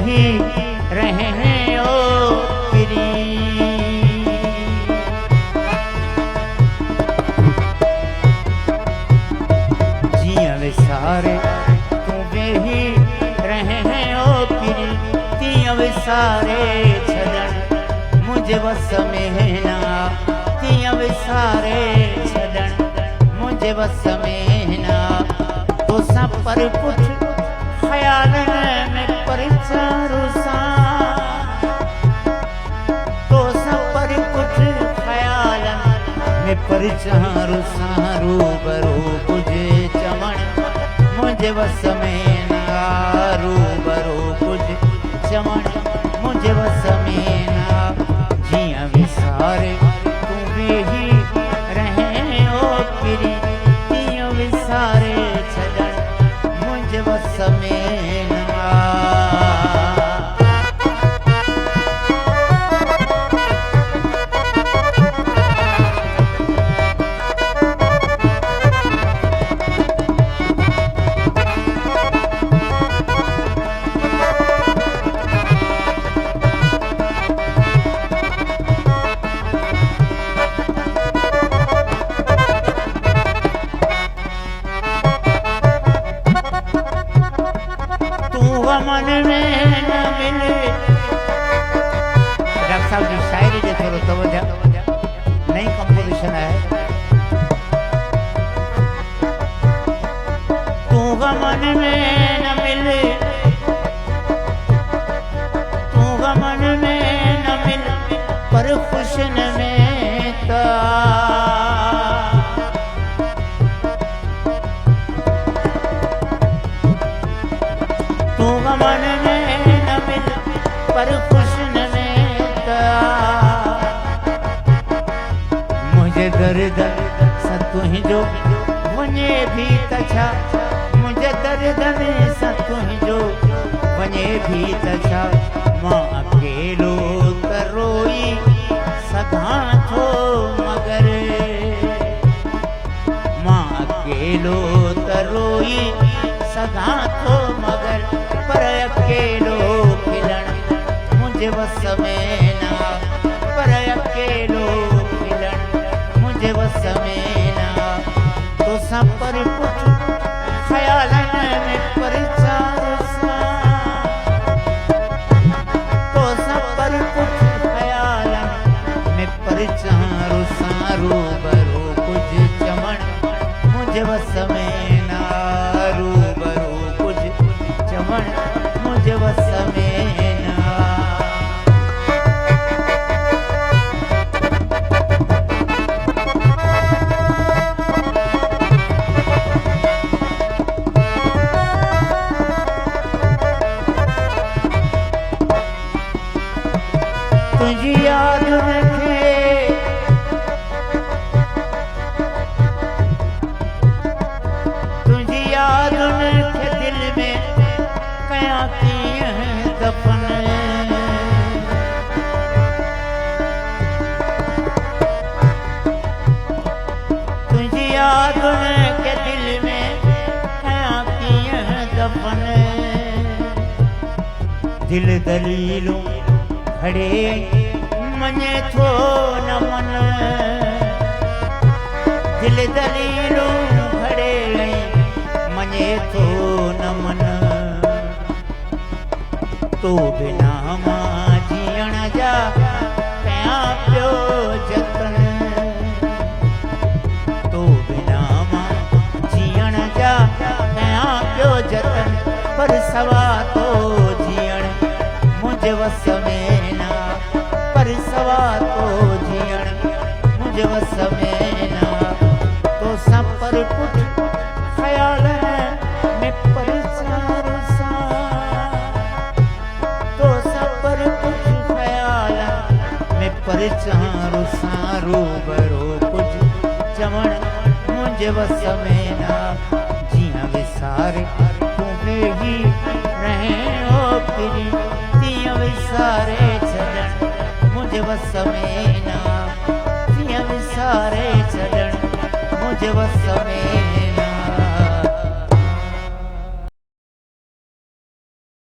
ही रहे ओ पिरी। जिया विसारे तू वे ही रहे ओ पिरी। तिया विसारे छदन मुझे बस में ना। तिया विसारे छदन मुझे बस में ना। तो सब पर पुठ ख्यालन में परिचारू सा। तो सब पर पुठ ख्यालन में परिचारू सा। रूबरू कुछ चमन मुझे बस में ना। रूबरू कुछ चमन मुझे बस में ना। जिया विसारे तू भी ही रहे ओ पिरी। तिया विसारे छदन मुझे बस में ना। मन में न मिले। डॉक्टर साहब जी शायरी जे थोड़ो तवज्जो, नई कंपोजिशन है। तू मन में न मिले। तू मन में न मिले पर खुशन में ता। मन में न मिल पर खुशन में ता। मुझे दर्द सतु ही जो वने भी तछा। मुझे दर्द सतु ही जो वने भी तछा। मां अकेलो तरोई सदा थो मगर। मां अकेलो तरोई सदा थो मगर। पर अकेलो खिलण मुझे बस में ना। पर अकेलो खिलण मुझे बस में ना। तो सब पर पुठ ख्यालन में परिचार सा। तो सब पर पुठ ख्यालन में परिचार सा। रूबरू कुछ चमन मुझे बस में ना। रूबरू कुछ चमन मुझे बस में ना। तुझी याद रखे। तुझी याद रखे दिल में कया की है दफन। तुझी याद के दिल में कया की है दफन। दिल दलीलों खड़े मने थो न मन। दिल दलीलों खड़े मने थो न मन। तो बिना मां जीअण जा कया पियो जतन। तो बिना मां जीअण जा कया पियो जतन। पर सवा तो जीअण मुझे बस में ना। पर सवा तो जीअण मुझे बस में ना। तो सब पर पुठ ख्याल में परिचार सा। तो सब पर पुठ ख्याल में परिचार सा। रूबरू कुछ चमन मुझे बस में ना। जिया विसारे तू वे ही रहे ओ पिरी। तिया विसारे छदन मुझे बस में ना। तिया विसारे छदन मुझे बस में